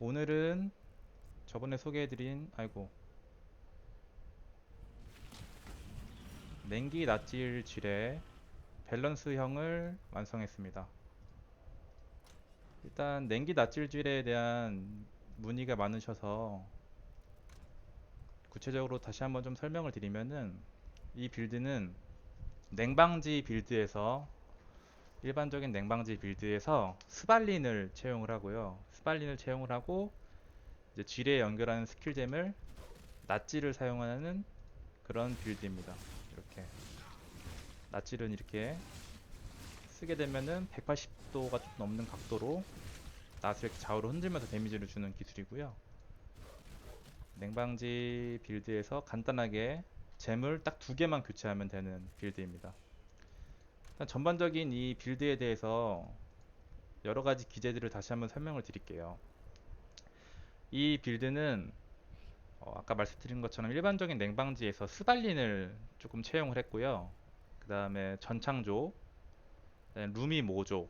오늘은 저번에 소개해드린 냉기 낫질 질의 밸런스형을 완성했습니다. 일단 냉기 낫질 질에 대한 문의가 많으셔서 구체적으로 다시 한번 좀 설명을 드리면은, 이 빌드는 냉방지 빌드에서 일반적인 냉방지 빌드에서 스발린을 채용을 하고요. 스발린을 채용을 하고 이제 질에 연결하는 스킬잼을 낫질을 사용하는 그런 빌드입니다. 이렇게 낫질은 이렇게 쓰게 되면은 180도가 좀 넘는 각도로 낫을 이렇게 좌우로 흔들면서 데미지를 주는 기술이고요. 냉방지 빌드에서 간단하게 잼을 딱 두 개만 교체하면 되는 빌드입니다. 일단 전반적인 이 빌드에 대해서 여러 가지 기재들을 다시 한번 설명을 드릴게요. 이 빌드는 아까 말씀드린 것처럼 일반적인 냉방지에서 스발린을 조금 채용을 했고요. 그 다음에 전창조, 루미 모조,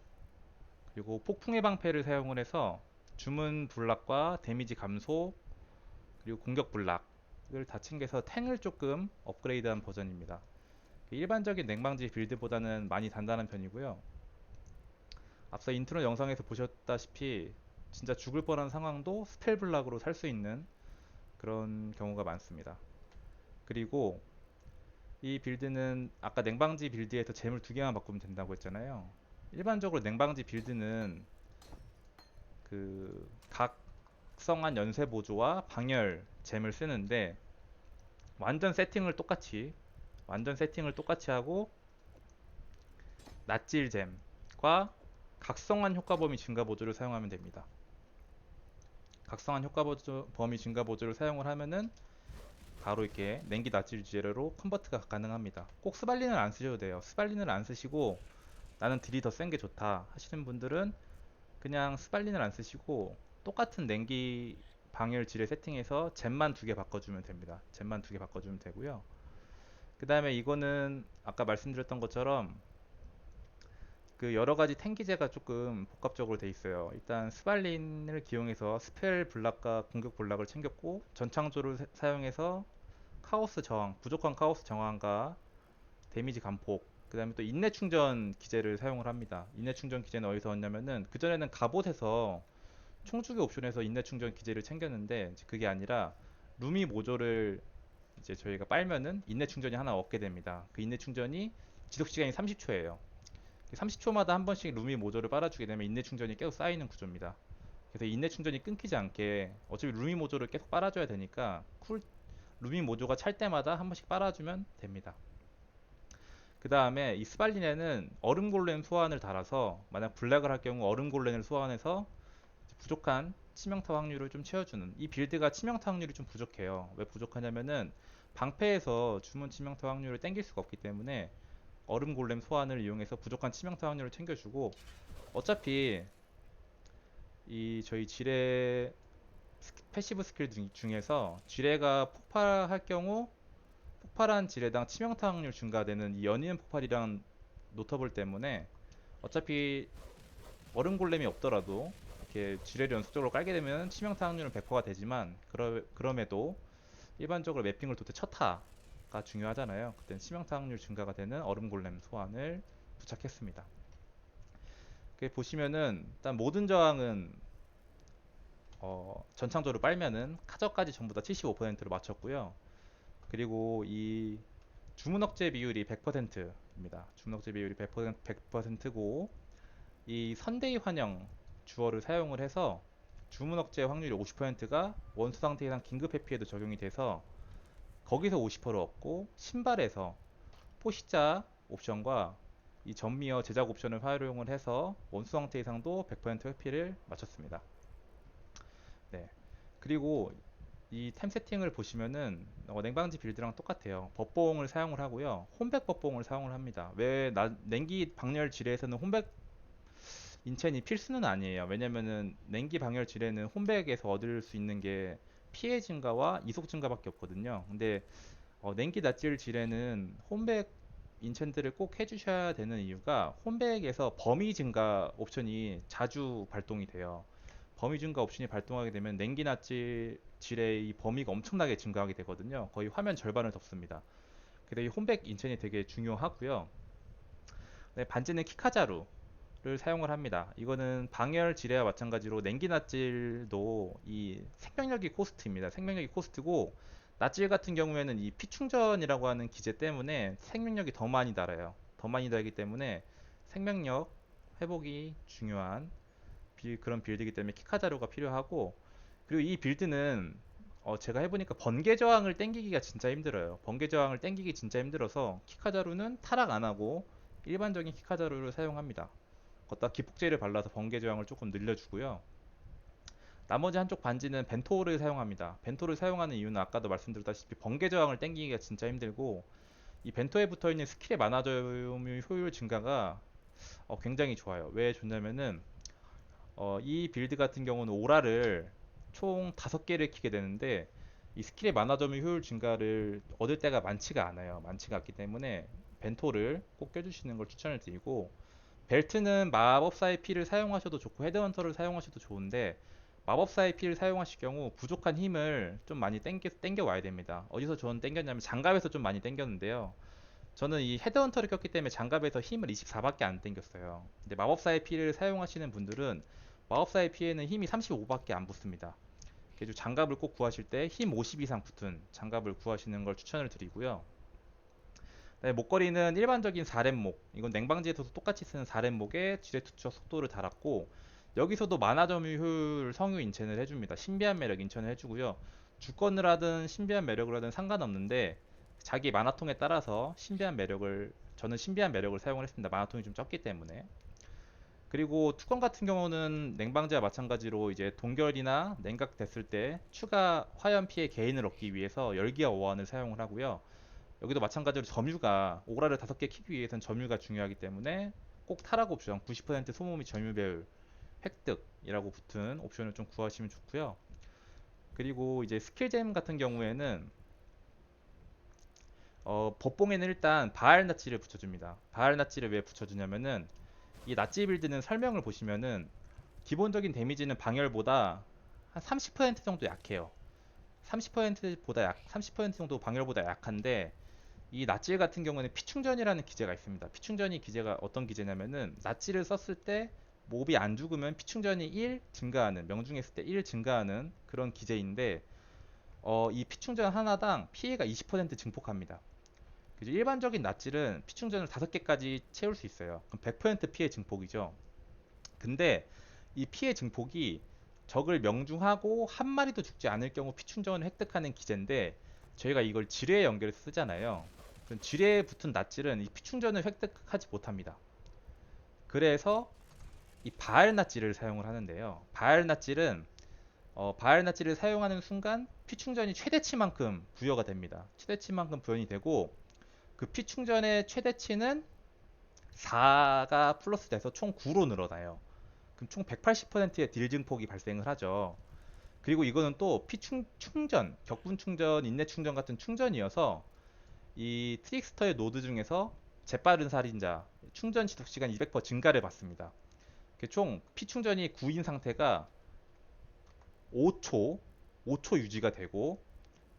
그리고 폭풍의 방패를 사용을 해서 주문 블락과 데미지 감소, 그리고 공격 블락을 다 챙겨서 탱을 조금 업그레이드한 버전입니다. 일반적인 냉방지 빌드보다는 많이 단단한 편이고요. 앞서 인트로 영상에서 보셨다시피 진짜 죽을 뻔한 상황도 스펠 블락으로 살 수 있는 그런 경우가 많습니다. 그리고 이 빌드는 아까 냉방지 빌드에서 잼을 두 개만 바꾸면 된다고 했잖아요. 일반적으로 냉방지 빌드는 그 각성한 연쇄 보조와 방열 잼을 쓰는데, 완전 세팅을 똑같이 하고 낫질 잼과 각성한 효과 범위 증가 보조를 사용하면 됩니다. 각성한 효과 범위 증가 보조를 사용을 하면은 바로 이렇게 냉기 낫질 재료로 컨버트가 가능합니다. 꼭 스발린을 안 쓰셔도 돼요. 스발린을 안 쓰시고 나는 딜이 더 센 게 좋다 하시는 분들은 그냥 스발린을 안 쓰시고 똑같은 냉기 방열 질의 세팅해서 잼만 두 개 바꿔주면 됩니다. 잼만 두 개 바꿔주면 되고요. 그 다음에 이거는 아까 말씀드렸던 것처럼 그 여러 가지 탱기제가 조금 복합적으로 돼 있어요. 일단 스발린을 기용해서 스펠 블락과 공격 블락을 챙겼고, 전창조를 사용해서 카오스 저항, 부족한 카오스 저항과 데미지 감폭, 그 다음에 또 인내 충전 기제를 사용을 합니다. 인내 충전 기제는 어디서 얻냐면은, 그전에는 갑옷에서 총주기 옵션에서 인내 충전 기제를 챙겼는데, 이제 그게 아니라 루미 모조를 이제 저희가 빨면은 인내 충전이 하나 얻게 됩니다. 그 인내 충전이 지속 시간이 30초예요. 30초마다 한 번씩 루미 모조를 빨아주게 되면 인내 충전이 계속 쌓이는 구조입니다. 그래서 인내 충전이 끊기지 않게 어차피 루미 모조를 계속 빨아줘야 되니까 루미 모조가 찰 때마다 한 번씩 빨아주면 됩니다. 그 다음에 이 스발린에는 얼음 골렘 소환을 달아서 만약 블랙을 할 경우 얼음 골렘을 소환해서 부족한 치명타 확률을 좀 채워주는, 이 빌드가 치명타 확률이 좀 부족해요. 왜 부족하냐면은 방패에서 주문 치명타 확률을 땡길 수가 없기 때문에 얼음 골렘 소환을 이용해서 부족한 치명타 확률을 챙겨주고, 어차피 이 저희 지뢰 패시브 스킬 중에서 지뢰가 폭발할 경우 폭발한 지뢰당 치명타 확률 증가되는 이 연이은 폭발이랑 노터블 때문에 어차피 얼음 골렘이 없더라도 이렇게 지뢰를 연속적으로 깔게 되면 치명타 확률은 100%가 되지만, 그럼에도 일반적으로 매핑을 돌 때 첫타가 중요하잖아요. 그때는 치명타 확률 증가가 되는 얼음 골렘 소환을 부착했습니다. 보시면은 일단 모든 저항은 전창조를 빨면은 카저까지 전부 다 75%로 맞췄고요. 그리고 이 주문 억제 비율이 100%입니다. 주문 억제 비율이 100%고, 이 선대의 환영 주어를 사용을 해서 주문 억제 확률이 50%가 원수 상태 이상 긴급 회피에도 적용이 돼서 거기서 50% 얻고, 신발에서 포시자 옵션과 이 전미어 제작 옵션을 활용을 해서 원수 상태 이상도 100% 회피를 마쳤습니다. 네. 그리고 이 템 세팅을 보시면은 냉방지 빌드랑 똑같아요. 법봉을 사용을 하고요. 홈백 법봉을 사용을 합니다. 왜 냉기 방열 지뢰에서는 홈백 인첸이 필수는 아니에요. 왜냐면은 냉기 방열 지뢰는 홈백에서 얻을 수 있는 게 피해 증가와 이속 증가밖에 없거든요. 근데 냉기 낫질 지뢰는 홈백 인챈트를 꼭 해주셔야 되는 이유가 홈백에서 범위 증가 옵션이 자주 발동이 돼요. 범위 증가 옵션이 발동하게 되면 냉기 낫질의 이 범위가 엄청나게 증가하게 되거든요. 거의 화면 절반을 덮습니다. 그래서 이 홈백 인천이 되게 중요하고요. 네, 반지는 키카자루를 사용을 합니다. 이거는 방열 지뢰와 마찬가지로 냉기 낫질도 이 생명력이 코스트입니다. 생명력이 코스트고 낫질 같은 경우에는 이 피충전이라고 하는 기제 때문에 생명력이 더 많이 달아요. 더 많이 달기 때문에 생명력 회복이 중요한 그런 빌드이기 때문에 키카자루가 필요하고, 그리고 이 빌드는 제가 해보니까 번개 저항을 땡기기가 진짜 힘들어요. 번개 저항을 땡기기 진짜 힘들어서 키카자루는 타락 안 하고 일반적인 키카자루를 사용합니다. 걷다 기폭제를 발라서 번개 저항을 조금 늘려주고요. 나머지 한쪽 반지는 벤토를 사용합니다. 벤토를 사용하는 이유는 아까도 말씀드렸다시피 번개 저항을 땡기기가 진짜 힘들고, 이 벤토에 붙어있는 스킬의 만화 점유 효율 증가가 굉장히 좋아요. 왜 좋냐면은 이 빌드 같은 경우는 오라를 총 5개를 키게 되는데, 이 스킬의 만화 점유 효율 증가를 얻을 때가 많지가 않아요. 많지가 않기 때문에 벤토를 꼭 껴주시는 걸 추천을 드리고, 벨트는 마법사의 피를 사용하셔도 좋고 헤드헌터를 사용하셔도 좋은데, 마법사의 피를 사용하실 경우 부족한 힘을 좀 많이 땡겨 와야 됩니다. 어디서 저는 땡겼냐면 장갑에서 좀 많이 땡겼는데요. 저는 이 헤드헌터를 꼈기 때문에 장갑에서 힘을 24밖에 안 땡겼어요. 근데 마법사의 피를 사용하시는 분들은 마법사의 피에는 힘이 35밖에 안 붙습니다. 그래서 장갑을 꼭 구하실 때 힘 50 이상 붙은 장갑을 구하시는 걸 추천을 드리고요. 네, 목걸이는 일반적인 4렙목, 이건 냉방지에서도 똑같이 쓰는 4렙목에 지뢰 투척 속도를 달았고, 여기서도 만화 점유 효율 성유 인챈을 해줍니다. 신비한 매력 인챈을 해주고요. 주권을 하든 신비한 매력을 하든 상관없는데 자기 만화통에 따라서 저는 신비한 매력을 사용을 했습니다. 만화통이 좀 적기 때문에. 그리고 투권 같은 경우는 냉방제와 마찬가지로 이제 동결이나 냉각 됐을 때 추가 화염 피해 개인을 얻기 위해서 열기와 오한을 사용을 하고요. 여기도 마찬가지로 점유가 오라를 5개 키기 위해서는 점유가 중요하기 때문에 꼭 타락 옵션 90% 소모 및 점유 배율 획득이라고 붙은 옵션을 좀 구하시면 좋고요. 그리고 이제 스킬잼 같은 경우에는 법봉에는 일단 바알 나치를 붙여줍니다. 바알 나치를 왜 붙여주냐면은 이 나치 빌드는 설명을 보시면은 기본적인 데미지는 방열보다 한 30% 정도 약해요. 30% 정도 방열보다 약한데, 이 낫질 같은 경우는 피충전이라는 기제가 있습니다. 피충전이 기제가 어떤 기제냐면은 낫질을 썼을 때 몹이 안 죽으면 피충전이 1 증가하는, 명중했을 때 1 증가하는 그런 기제인데, 이 피충전 하나당 피해가 20% 증폭합니다. 그죠? 일반적인 낫질은 피충전을 5개까지 채울 수 있어요. 그럼 100% 피해 증폭이죠. 근데 이 피해 증폭이 적을 명중하고 한 마리도 죽지 않을 경우 피충전을 획득하는 기제인데, 저희가 이걸 지뢰에 연결해서 쓰잖아요. 그럼 지뢰에 붙은 낫질은 이 피충전을 획득하지 못합니다. 그래서 이 바알 낫질을 사용을 하는데요. 바알 낫질을 사용하는 순간 피충전이 최대치만큼 부여가 됩니다. 최대치만큼 부연이 되고, 그 피충전의 최대치는 4가 플러스 돼서 총 9로 늘어나요. 그럼 총 180%의 딜 증폭이 발생을 하죠. 그리고 이거는 또 충전, 격분 충전, 인내 충전 같은 충전이어서 이 트릭스터의 노드 중에서 재빠른 살인자 충전 지속 시간 200% 증가를 받습니다. 총 피충전이 9인 상태가 5초 유지가 되고,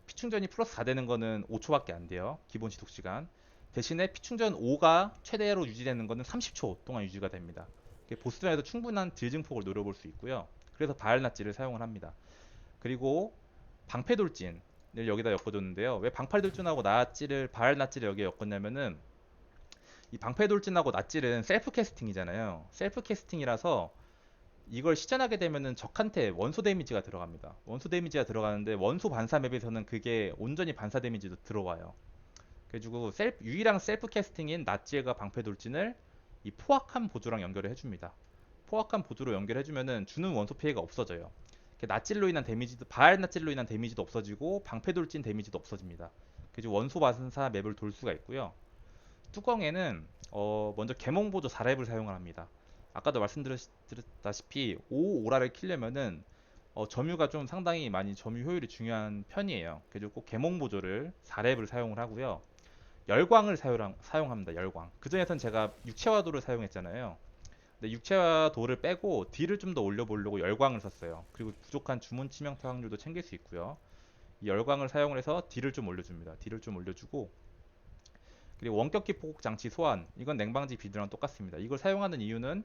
피충전이 플러스 4 되는 거는 5초밖에 안 돼요. 기본 지속 시간. 대신에 피충전 5가 최대로 유지되는 거는 30초 동안 유지가 됩니다. 보스전에서 충분한 딜 증폭을 노려볼 수 있고요. 그래서 바알 낫지를 사용을 합니다. 그리고 방패돌진을 여기다 엮어줬는데요. 왜 방패돌진하고 바알 낫지를 여기에 엮었냐면은, 이 방패돌진하고 낫질은 셀프 캐스팅이잖아요. 셀프 캐스팅이라서 이걸 시전하게 되면은 적한테 원소 데미지가 들어갑니다. 원소 데미지가 들어가는데 원소 반사 맵에서는 그게 온전히 반사 데미지도 들어와요. 그래가지고 유일한 셀프 캐스팅인 낫질과 방패돌진을 이 포악한 보조랑 연결을 해줍니다. 포악한 보조로 연결해주면은 주는 원소 피해가 없어져요. 낫질로 인한 데미지도, 바알 낫질로 인한 데미지도 없어지고 방패돌진 데미지도 없어집니다. 그래서 원소 반사 맵을 돌 수가 있고요. 뚜껑에는 먼저 개몽보조 4렙을 사용을 합니다. 아까도 말씀드렸다시피 5 오라를 키려면은 점유가 좀 상당히 많이 점유 효율이 중요한 편이에요. 그래서 꼭 개몽보조를 4렙을 사용을 하고요. 열광을 사용합니다. 열광. 그전에선 제가 육체화도를 사용했잖아요. 근데 육체와 도를 빼고 딜을 좀 더 올려보려고 열광을 썼어요. 그리고 부족한 주문 치명타 확률도 챙길 수 있고요. 이 열광을 사용을 해서 딜을 좀 올려줍니다. 딜을 좀 올려주고, 그리고 원격 기폭 장치 소환, 이건 냉방지 빌드랑 똑같습니다. 이걸 사용하는 이유는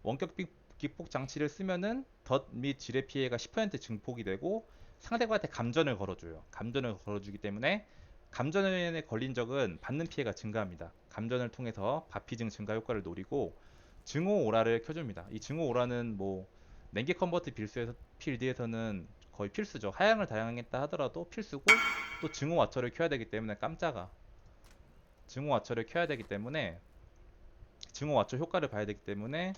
원격 기폭 장치를 쓰면은 덫 및 지뢰 피해가 10% 증폭이 되고 상대방한테 감전을 걸어줘요. 감전을 걸어주기 때문에 감전에 걸린 적은 받는 피해가 증가합니다. 감전을 통해서 바피증 증가 효과를 노리고 증오 오라를 켜줍니다. 이 증오 오라는 뭐 냉기 컨버트 필드에서는 거의 필수죠. 하향을 다양했다 하더라도 필수고, 또 증오 와처를 켜야 되기 때문에 깜짝아. 증오 와처를 켜야 되기 때문에 증오 와처 효과를 봐야 되기 때문에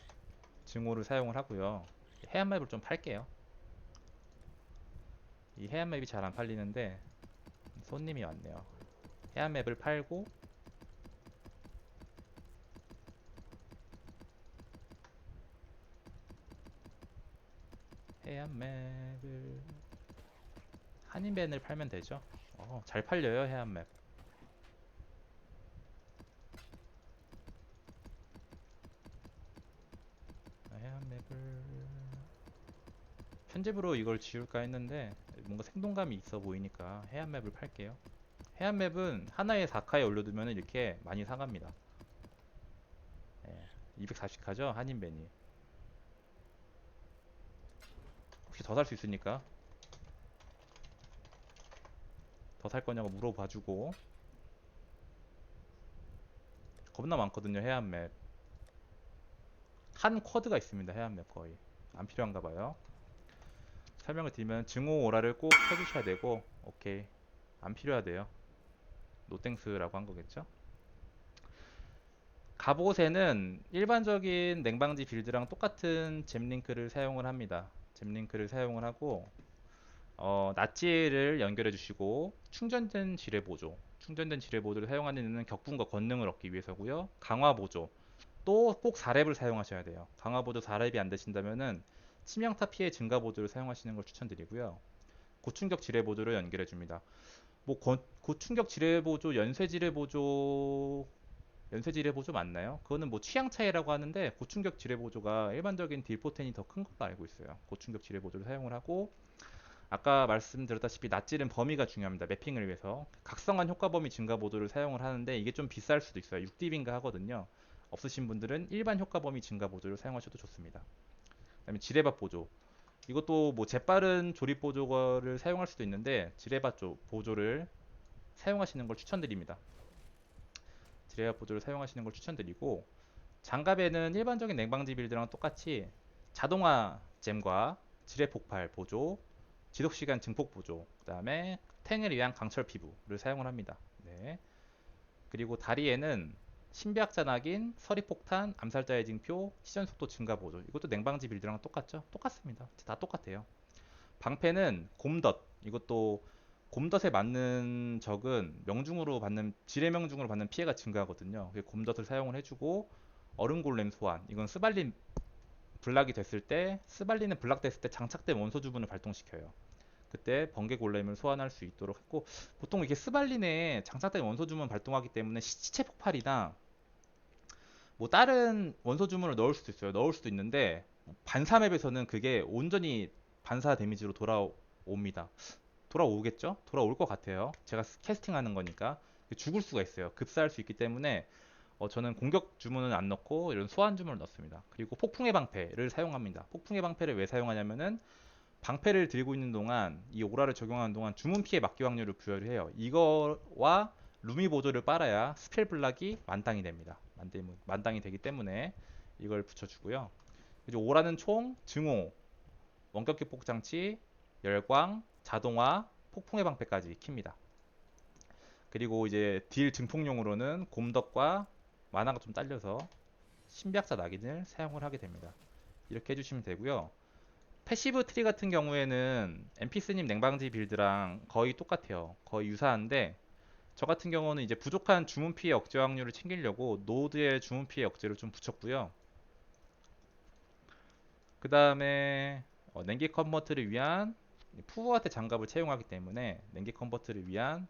증오를 사용을 하고요. 해안 맵을 좀 팔게요. 이 해안 맵이 잘 안 팔리는데 손님이 왔네요. 해안 맵을 팔고, 해안 맵을 한인벤을 팔면 되죠. 잘 팔려요 해안 맵. 해안 맵을 편집으로 이걸 지울까 했는데 뭔가 생동감이 있어 보이니까 해안 맵을 팔게요. 해안 맵은 하나에 4카에 올려두면 이렇게 많이 사갑니다. 240카죠 한인벤이. 혹시 더 살 수 있으니까 더 살 거냐고 물어봐주고. 겁나 많거든요 해안 맵. 한 쿼드가 있습니다 해안 맵 거의. 안 필요한가 봐요. 설명을 드리면 증오 오라를 꼭 켜주셔야 되고, 오케이, 안 필요하대요. 노땡스라고 한 거겠죠. 갑옷에는 일반적인 냉방지 빌드랑 똑같은 잼링크를 사용을 합니다. 잼링크를 사용을 하고, 낫지를 연결해 주시고, 충전된 지뢰 보조를 사용하는 이유는 격분과 권능을 얻기 위해서고요. 강화 보조, 또 꼭 4렙을 사용하셔야 돼요. 강화 보조 4렙이 안 되신다면은 치명타 피해 증가 보조를 사용하시는 걸 추천드리고요. 고충격 지뢰 보조를 연결해 줍니다. 뭐 고충격 지뢰 보조, 연쇄 지뢰 보조 맞나요? 그거는 뭐 취향 차이라고 하는데, 고충격 지뢰 보조가 일반적인 딜포텐이 더 큰 걸로 알고 있어요. 고충격 지뢰 보조를 사용을 하고, 아까 말씀드렸다시피 낫질은 범위가 중요합니다. 매핑을 위해서 각성한 효과 범위 증가 보조를 사용을 하는데 이게 좀 비쌀 수도 있어요. 6딥인가 하거든요. 없으신 분들은 일반 효과 범위 증가 보조를 사용하셔도 좋습니다. 그다음에 지뢰밭 보조, 이것도 뭐 재빠른 조립 보조를 사용할 수도 있는데 지뢰밭 보조를 사용하시는 걸 추천드립니다. 지뢰밭 보조를 사용하시는 걸 추천드리고, 장갑에는 일반적인 냉방지 빌드랑 똑같이 자동화 잼과 지뢰 폭발 보조, 지속시간 증폭 보조, 그 다음에 탱을 위한 강철 피부를 사용을 합니다. 네. 그리고 다리에는 신비학자 낙인, 서리폭탄, 암살자의 징표, 시전속도 증가 보조, 이것도 냉방지 빌드랑 똑같죠? 똑같습니다. 다 똑같아요. 방패는 곰덧, 이것도 곰덧에 맞는 적은 명중으로 받는 지뢰 명중으로 받는 피해가 증가하거든요. 곰덧을 사용을 해주고, 얼음 골렘 소환, 이건 스발린 블락이 됐을 때, 스발린은 블락 됐을 때 장착된 원소 주문을 발동시켜요. 그때 번개 골렘을 소환할 수 있도록 했고, 보통 이게 스발린에 장착된 원소 주문 발동하기 때문에 시체 폭발이나 뭐 다른 원소 주문을 넣을 수도 있어요. 넣을 수도 있는데 반사 맵에서는 그게 온전히 반사 데미지로 돌아옵니다. 돌아오겠죠? 돌아올 것 같아요. 제가 캐스팅하는 거니까 죽을 수가 있어요. 급사할 수 있기 때문에 저는 공격 주문은 안 넣고 이런 소환 주문을 넣습니다. 그리고 폭풍의 방패를 사용합니다. 폭풍의 방패를 왜 사용하냐면은 방패를 들고 있는 동안, 이 오라를 적용하는 동안 주문 피해 막기 확률을 부여를 해요. 이거와 루미 보조를 빨아야 스펠 블락이 만땅이 됩니다. 만땅이 되기 때문에 이걸 붙여주고요. 이제 오라는 총 증오, 원격 기폭 장치, 열광, 자동화, 폭풍의 방패까지 킵니다. 그리고 이제 딜 증폭용으로는 곰덕과 만화가 좀 딸려서 신비학자 낙인을 사용을 하게 됩니다. 이렇게 해주시면 되고요. 패시브 트리 같은 경우에는 엠피스님 냉방지 빌드랑 거의 똑같아요. 거의 유사한데, 저 같은 경우는 이제 부족한 주문 피해 억제 확률을 챙기려고 노드의 주문 피해 억제를 좀 붙였고요. 그 다음에 냉기 컨버트를 위한 푸우한테 장갑을 채용하기 때문에 냉기 컨버트를 위한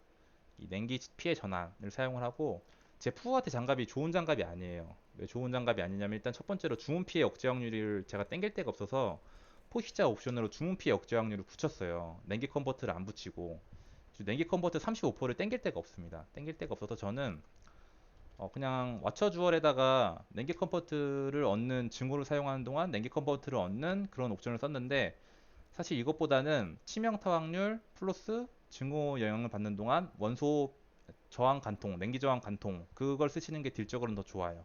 이 냉기 피해 전환을 사용을 하고, 제 푸어한테 장갑이 좋은 장갑이 아니에요. 왜 좋은 장갑이 아니냐면 일단 첫 번째로 주문 피해 억제 확률을 제가 땡길 데가 없어서 포시자 옵션으로 주문 피해 억제 확률을 붙였어요. 냉기 컨버트를 안 붙이고 냉기 컨버트 35%를 땡길 데가 없습니다. 땡길 데가 없어서 저는 그냥 왓처 주얼에다가 냉기 컨버트를 얻는 증오를 사용하는 동안 냉기 컨버트를 얻는 그런 옵션을 썼는데 사실 이것보다는 치명타 확률 플러스 증오 영향을 받는 동안 원소 저항 간통, 냉기 저항 간통 그걸 쓰시는 게 딜적으로는 더 좋아요.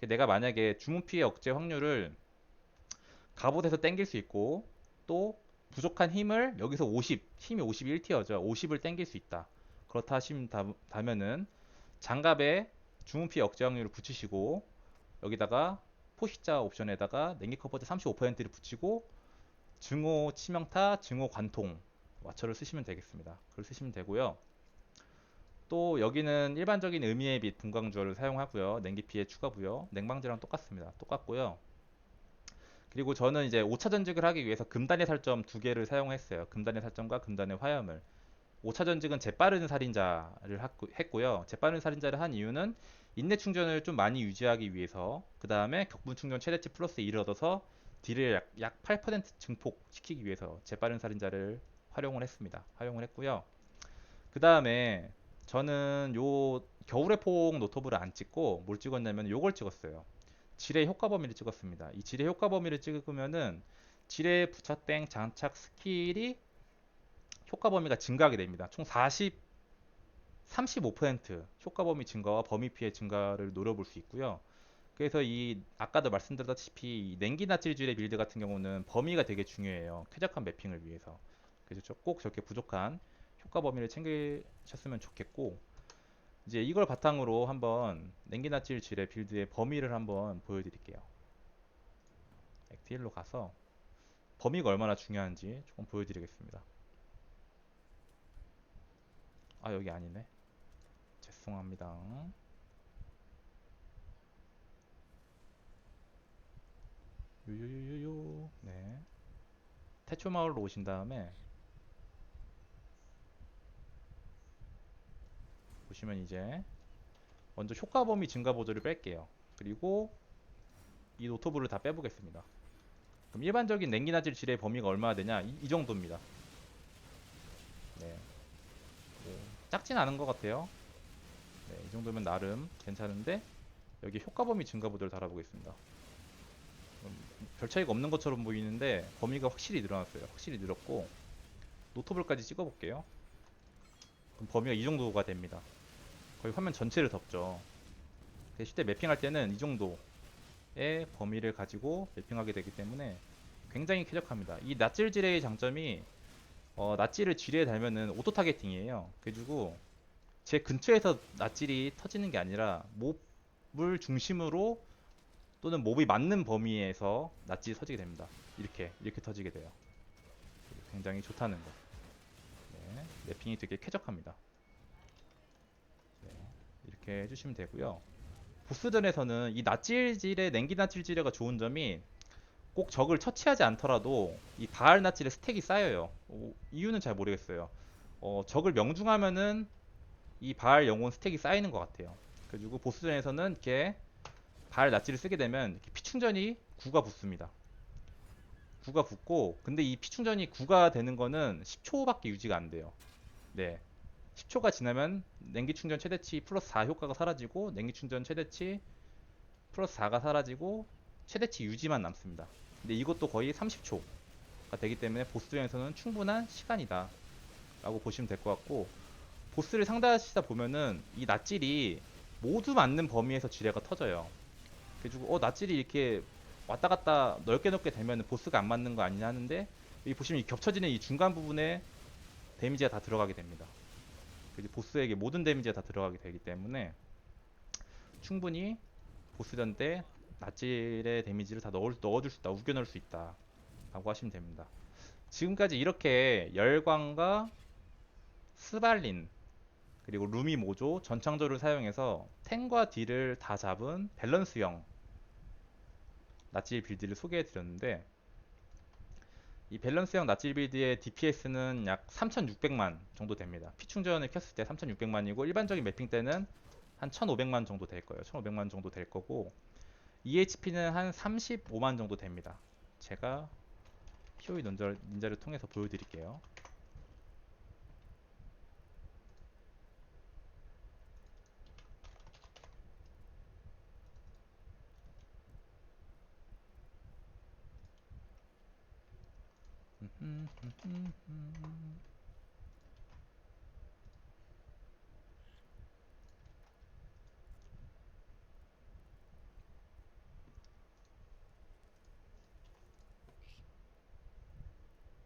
내가 만약에 주문 피해 억제 확률을 갑옷에서 땡길 수 있고 또 부족한 힘을 여기서 50, 힘이 51티어죠. 50을 땡길 수 있다. 그렇다 하시다면은 장갑에 주문 피해 억제 확률을 붙이시고 여기다가 포식자 옵션에다가 냉기 커버트 35%를 붙이고 증오 치명타, 증오 관통 와처를 쓰시면 되겠습니다. 그걸 쓰시면 되고요. 또 여기는 일반적인 의미의 빛 분광주얼을 사용하고요. 냉기 피해 추가 부여, 냉방제랑 똑같습니다. 똑같고요. 그리고 저는 이제 5차 전직을 하기 위해서 금단의 살점 두 개를 사용했어요. 금단의 살점과 금단의 화염을. 5차 전직은 재빠른 살인자를 했고요. 재빠른 살인자를 한 이유는 인내 충전을 좀 많이 유지하기 위해서 그 다음에 격분 충전 최대치 플러스 1을 얻어서 딜을 약 8% 증폭시키기 위해서 재빠른 살인자를 활용을 했습니다. 활용을 했고요. 그 다음에 저는 요 겨울의 폭 노트북을 안 찍고 뭘 찍었냐면 요걸 찍었어요. 지뢰 효과 범위를 찍었습니다. 이 지뢰 효과 범위를 찍으면은 지뢰 부착된 장착 스킬이 효과 범위가 증가하게 됩니다. 총 35% 효과 범위 증가와 범위 피해 증가를 노려볼 수 있고요. 그래서 이 아까도 말씀드렸다시피 이 냉기 나질 지뢰 빌드 같은 경우는 범위가 되게 중요해요. 쾌적한 매핑을 위해서. 그래서 꼭 저렇게 부족한 효과 범위를 챙기셨으면 좋겠고 이제 이걸 바탕으로 한번 냉기 나질 지뢰 빌드의 범위를 한번 보여드릴게요. 액티일로 가서 범위가 얼마나 중요한지 조금 보여드리겠습니다. 아 여기 아니네. 죄송합니다. 요요요요. 네. 태초 마을로 오신 다음에 보시면 이제 먼저 효과 범위 증가 보조를 뺄게요. 그리고 이 노트북을 다 빼보겠습니다. 그럼 일반적인 냉기나질 질의 범위가 얼마나 되냐? 이 정도입니다. 네. 뭐, 작진 않은 것 같아요. 네, 이 정도면 나름 괜찮은데 여기 효과 범위 증가 보조를 달아보겠습니다. 별 차이가 없는 것처럼 보이는데 범위가 확실히 늘어났어요. 확실히 늘었고 노트북까지 찍어볼게요. 그럼 범위가 이 정도가 됩니다. 거의 화면 전체를 덮죠. 실제 매핑할 때는 이 정도의 범위를 가지고 매핑하게 되기 때문에 굉장히 쾌적합니다. 이 낫질 지뢰의 장점이 낫질을 지뢰에 달면은 오토 타겟팅이에요. 그래가지고 제 근처에서 낫질이 터지는 게 아니라 몹을 중심으로 또는 몹이 맞는 범위에서 낫질이 터지게 됩니다. 이렇게 터지게 돼요. 굉장히 좋다는 거. 네, 매핑이 되게 쾌적합니다. 네, 이렇게 해주시면 되고요. 보스전에서는 이 낫질질의 냉기 낫질질가 좋은 점이 꼭 적을 처치하지 않더라도 이 바알 낫질의 스택이 쌓여요. 이유는 잘 모르겠어요. 적을 명중하면은 이 바알 영혼 스택이 쌓이는 것 같아요. 그래가지고 보스전에서는 이렇게 바알 낫질을 쓰게 되면 이렇게 피충전이 9가 붙습니다. 9가 붙고 근데 이 피충전이 9가 되는 거는 10초밖에 유지가 안 돼요. 네. 10초가 지나면 냉기 충전 최대치 플러스 4 효과가 사라지고 냉기 충전 최대치 플러스 4가 사라지고 최대치 유지만 남습니다. 근데 이것도 거의 30초가 되기 때문에 보스전에서는 충분한 시간이다 라고 보시면 될 것 같고 보스를 상대하시다 보면은 이 낫질이 모두 맞는 범위에서 지뢰가 터져요. 그래가지고 낫질이 이렇게 왔다 갔다 넓게 되면 보스가 안 맞는 거 아니냐 하는데 여기 보시면 이 겹쳐지는 이 중간 부분에 데미지가 다 들어가게 됩니다. 그래서 보스에게 모든 데미지가 다 들어가게 되기 때문에 충분히 보스전 때 낫질의 데미지를 다 넣어줄 수 있다, 우겨 넣을 수 있다 라고 하시면 됩니다. 지금까지 이렇게 열광과 스발린 그리고 루미 모조, 전창조를 사용해서 탱과 딜을 다 잡은 밸런스형 낫질 빌드를 소개해 드렸는데 이 밸런스형 낫질 빌드의 DPS는 약 3600만 정도 됩니다. 피충전을 켰을 때 3600만이고 일반적인 매핑 때는 한 1,500만 정도 될 거예요. 1,500만 정도 될 거고 EHP는 한 35만 정도 됩니다. 제가 POE 닌자를 통해서 보여드릴게요.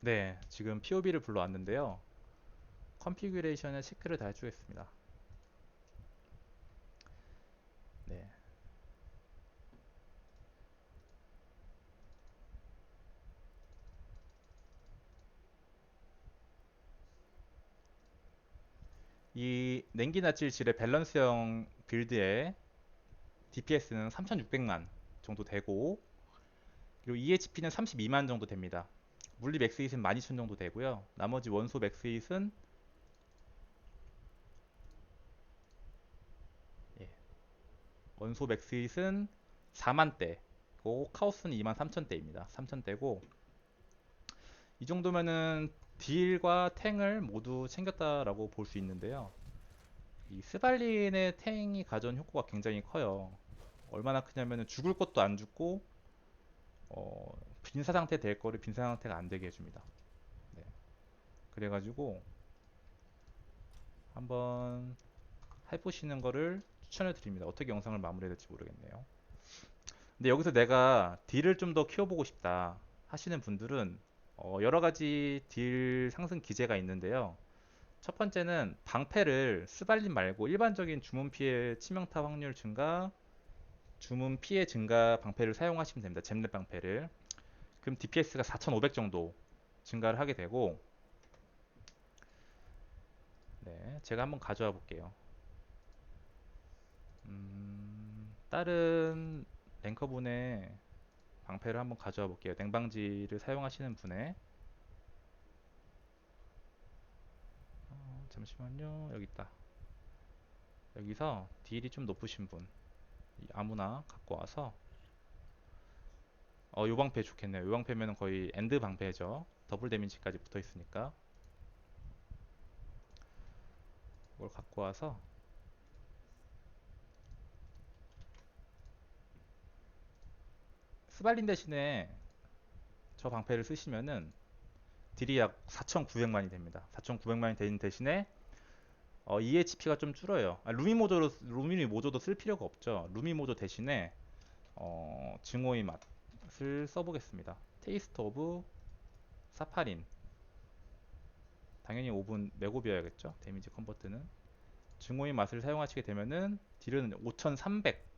네, 지금 POB를 불러왔는데요. 컨피규레이션에 체크를 다 해주겠습니다. 네, 이 냉기나칠 질의 밸런스형 빌드의 DPS는 3600만 정도 되고 그리고 EHP는 32만 정도 됩니다. 물리 맥스잇은 12000 정도 되고요. 나머지 원소 맥스잇은 예, 원소 맥스잇은 4만대고 카오스는 23000대입니다. 3000대고 이 정도면은 딜과 탱을 모두 챙겼다라고 볼 수 있는데요. 이 스발린의 탱이 가져온 효과가 굉장히 커요. 얼마나 크냐면은 죽을 것도 안 죽고 빈사 상태 될 거를 빈사 상태가 안 되게 해줍니다. 네. 그래가지고 한번 해보시는 거를 추천해 드립니다. 어떻게 영상을 마무리해야 될지 모르겠네요. 근데 여기서 내가 딜을 좀 더 키워보고 싶다 하시는 분들은 여러 가지 딜 상승 기제가 있는데요. 첫 번째는 방패를 스발린 말고 일반적인 주문 피해 치명타 확률 증가, 주문 피해 증가 방패를 사용하시면 됩니다. 잼랩 방패를. 그럼 DPS가 4500 정도 증가를 하게 되고, 네, 제가 한번 가져와 볼게요. 다른 랭커분의 방패를 한번 가져와 볼게요. 냉방지를 사용하시는 분의 잠시만요. 여기 있다. 여기서 딜이 좀 높으신 분 아무나 갖고 와서 요 방패 좋겠네요. 요 방패면 거의 엔드 방패죠. 더블 데미지까지 붙어 있으니까 이걸 갖고 와서 스발린 대신에 저 방패를 쓰시면은 딜이 약 4,900만이 됩니다. 4,900만이 되는 대신에 EHP가 좀 줄어요. 루미 모조도 쓸 필요가 없죠. 루미 모조 대신에 증오의 맛을 써보겠습니다. 테이스트 오브 사파린. 당연히 5분 내고 비어야겠죠. 데미지 컨버트는. 증오의 맛을 사용하시게 되면은 딜은 5300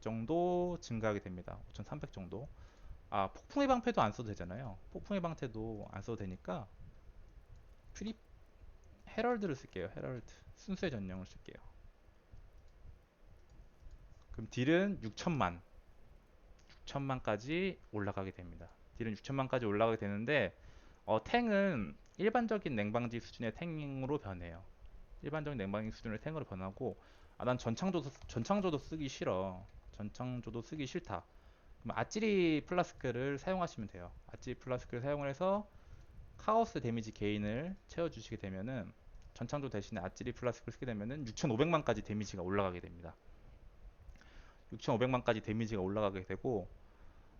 정도 증가하게 됩니다. 5300 정도. 폭풍의 방패도 안 써도 되잖아요. 폭풍의 방패도 안 써도 되니까 프리 헤럴드를 쓸게요. 헤럴드. 순수의 전령을 쓸게요. 그럼 딜은 6천만. 6천만까지 올라가게 됩니다. 딜은 6천만까지 올라가게 되는데 탱은 일반적인 냉방지 수준의 탱으로 변해요. 일반적인 냉방지 수준의 탱으로 변하고 난 전창조도 쓰기 싫어. 전창조도 쓰기 싫다. 그럼 아찌리 플라스크를 사용하시면 돼요. 아찌리 플라스크를 사용을 해서 카오스 데미지 게인을 채워주시게 되면은 전창조 대신에 아찌리 플라스크를 쓰게 되면은 6,500만까지 데미지가 올라가게 됩니다. 6,500만까지 데미지가 올라가게 되고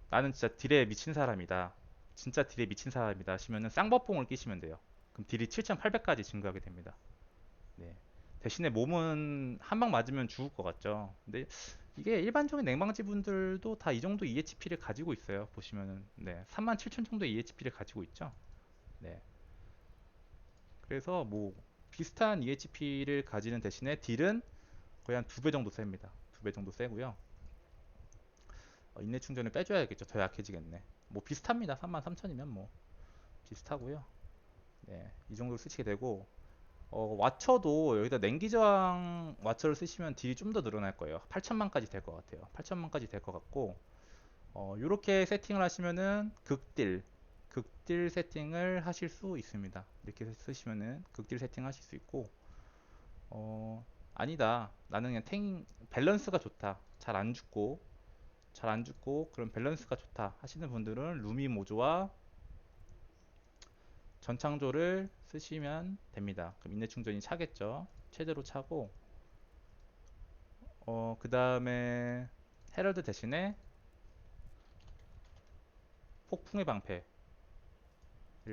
나는 진짜 딜에 미친 사람이다. 진짜 딜에 미친 사람이다 하시면은 쌍버뽕을 끼시면 돼요. 그럼 딜이 7,800까지 증가하게 됩니다. 네. 대신에 몸은 한 방 맞으면 죽을 것 같죠. 근데 이게 일반적인 냉방지 분들도 다 이 정도 EHP를 가지고 있어요. 보시면은 네. 37,000 정도 EHP를 가지고 있죠. 네. 그래서 뭐 비슷한 EHP를 가지는 대신에 딜은 거의 한 2배 정도 셉니다. 2배 정도 세고요. 인내 충전을 빼줘야겠죠. 더 약해지겠네. 뭐 비슷합니다. 33,000이면 뭐 비슷하고요. 네, 이 정도 쓰시게 되고 와처도 여기다 냉기저항 와처를 쓰시면 딜이 좀 더 늘어날 거예요. 8천만까지 될 것 같아요. 8천만까지 될 것 같고 이렇게 세팅을 하시면은 극딜 세팅을 하실 수 있습니다. 이렇게 쓰시면은 극딜 세팅 하실 수 있고 아니다. 나는 그냥 밸런스가 좋다. 잘 안 죽고 그런 밸런스가 좋다 하시는 분들은 루미 모조와 전창조를 쓰시면 됩니다. 그럼 인내 충전이 차겠죠. 최대로 차고 그 다음에 헤럴드 대신에 폭풍의 방패를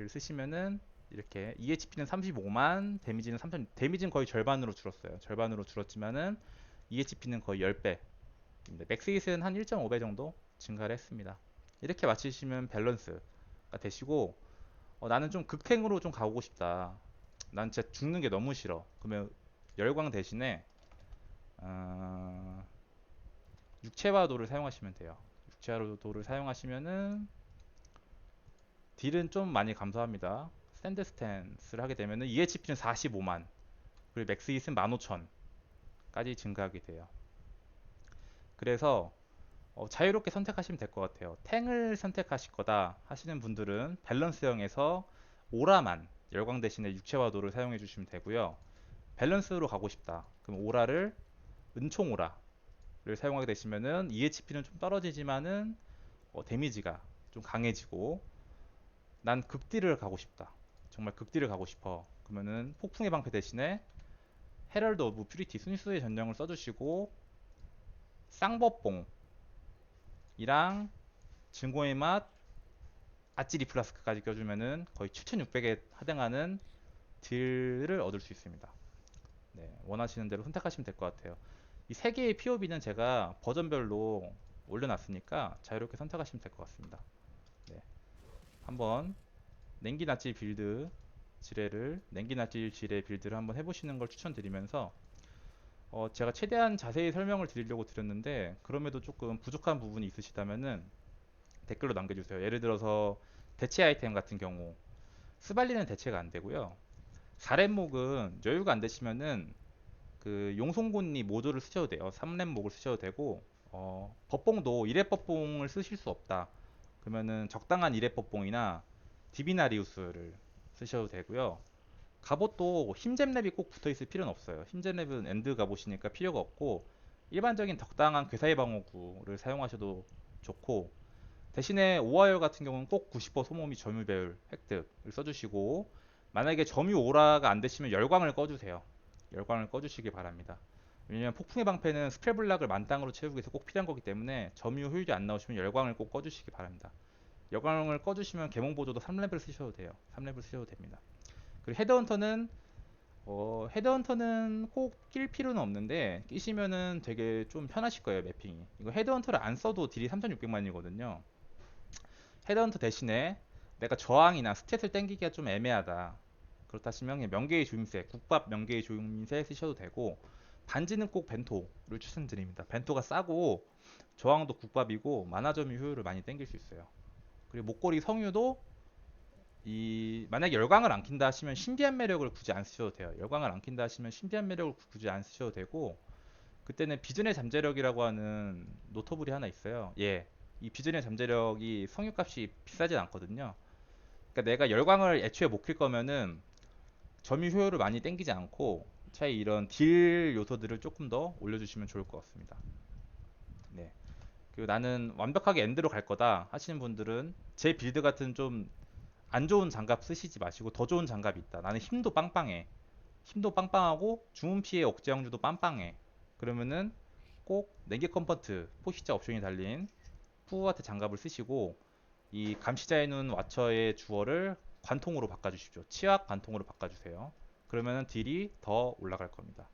쓰시면은 이렇게 EHP는 35만, 데미지는 3,000, 데미지는 거의 절반으로 줄었어요. 절반으로 줄었지만은 EHP는 거의 10배. 맥스 힛은 한 1.5배 정도 증가를 했습니다. 이렇게 맞추시면 밸런스가 되시고 나는 좀 극탱으로 좀 가고 싶다. 난 진짜 죽는 게 너무 싫어. 그러면 열광 대신에 어, 육체화도를 사용하시면 돼요. 육체화도를 사용하시면은 딜은 좀 많이 감소합니다. 스탠드 스탠스를 하게 되면은 EHP는 45만, 그리고 맥스 힛은 15,000까지 증가하게 돼요. 그래서 자유롭게 선택하시면 될 것 같아요. 탱을 선택하실 거다 하시는 분들은 밸런스형에서 오라만 열광 대신에 육체화도를 사용해 주시면 되고요. 밸런스로 가고 싶다. 그럼 오라를 은총 오라를 사용하게 되시면은 EHP는 좀 떨어지지만은 데미지가 좀 강해지고 난 극딜을 가고 싶다. 정말 극딜을 가고 싶어. 그러면은 폭풍의 방패 대신에 헤럴드 오브 퓨리티 순수의 전령을 써주시고 쌍버뽕이랑 증오의 맛 아찌리 플라스크까지 껴주면은 거의 7600에 해당하는 딜을 얻을 수 있습니다. 네, 원하시는 대로 선택하시면 될 것 같아요. 이 세 개의 POB는 제가 버전별로 올려놨으니까 자유롭게 선택하시면 될 것 같습니다. 네, 한번 냉기 낫질 빌드 냉기 낫질 지뢰 빌드를 한번 해보시는 걸 추천드리면서 제가 최대한 자세히 설명을 드리려고 드렸는데 그럼에도 조금 부족한 부분이 있으시다면은 댓글로 남겨주세요. 예를 들어서 대체 아이템 같은 경우 스발리는 대체가 안 되고요. 사렘목은 여유가 안 되시면은 그 용송곳니 모드를 쓰셔도 돼요. 3렘목을 쓰셔도 되고 법봉도 1렙 법봉을 쓰실 수 없다. 그러면은 적당한 1렙 법봉이나 디비나리우스를 쓰셔도 되고요. 갑옷도 힘잼 랩이 꼭 붙어 있을 필요는 없어요. 힘잼 랩은 엔드 갑옷이니까 필요가 없고 일반적인 적당한 괴사의 방어구를 사용하셔도 좋고 대신에 오하열 같은 경우는 꼭 90% 소모미 점유배율 획득을 써주시고 만약에 점유 오라가 안 되시면 열광을 꺼주세요. 열광을 꺼주시기 바랍니다. 왜냐면 폭풍의 방패는 스펠블락을 만땅으로 채우기 위해서 꼭 필요한 거기 때문에 점유 효율이 안 나오시면 열광을 꼭 꺼주시기 바랍니다. 열광을 꺼주시면 개몽보조도 3렙을 쓰셔도 돼요. 3렙을 쓰셔도 됩니다. 그리고 헤드헌터는 꼭 낄 필요는 없는데 끼시면은 되게 좀 편하실 거예요. 매핑이. 이거 헤드헌터를 안 써도 딜이 3600만이거든요. 헤드헌터 대신에 내가 저항이나 스탯을 땡기기가 좀 애매하다. 그렇다 하시면 그냥 명계의 조임새, 국밥 명계의 조임새 쓰셔도 되고 반지는 꼭 벤토를 추천드립니다. 벤토가 싸고 저항도 국밥이고 만화점유 효율을 많이 땡길 수 있어요. 그리고 목걸이 성유도 만약에 열광을 안 킨다 하시면 신비한 매력을 굳이 안 쓰셔도 돼요. 열광을 안 킨다 하시면 신비한 매력을 굳이 안 쓰셔도 되고 그때는 비전의 잠재력이라고 하는 노터블이 하나 있어요. 예. 이 비전의 잠재력이 성유값이 비싸진 않거든요. 그러니까 내가 열광을 애초에 못 킬 거면은 점유 효율을 많이 땡기지 않고 차라리 이런 딜 요소들을 조금 더 올려주시면 좋을 것 같습니다. 네. 그리고 나는 완벽하게 엔드로 갈 거다 하시는 분들은 제 빌드 같은 좀 안 좋은 장갑 쓰시지 마시고 더 좋은 장갑이 있다. 나는 힘도 빵빵해. 힘도 빵빵하고 주문 피해 억제형주도 빵빵해. 그러면은 꼭 냉기 컴포트 포시자 옵션이 달린 푸우아트 장갑을 쓰시고 이 감시자의 눈 와처의 주어를 관통으로 바꿔주십시오. 치약 관통으로 바꿔주세요. 그러면은 딜이 더 올라갈 겁니다.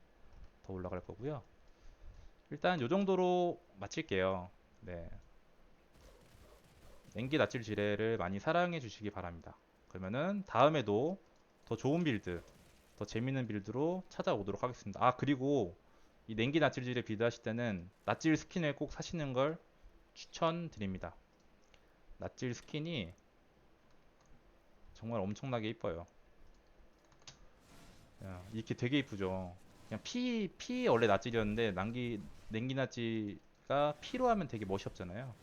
더 올라갈 거고요. 일단 요 정도로 마칠게요. 네. 냉기 낯질 지뢰를 많이 사랑해 주시기 바랍니다. 그러면은 다음에도 더 좋은 빌드, 더 재밌는 빌드로 찾아오도록 하겠습니다. 아, 그리고 이 냉기 낯질 지뢰 빌드 하실 때는 낯질 스킨을 꼭 사시는 걸 추천드립니다. 낯질 스킨이 정말 엄청나게 이뻐요. 야, 이렇게 되게 이쁘죠. 그냥 피 원래 낯질이었는데 냉기 낯질가 피로 하면 되게 멋이 없잖아요.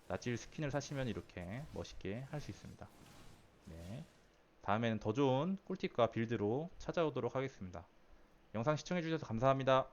낯질 스킨을 사시면 이렇게 멋있게 할 수 있습니다. 네. 다음에는 더 좋은 꿀팁과 빌드로 찾아오도록 하겠습니다. 영상 시청해주셔서 감사합니다.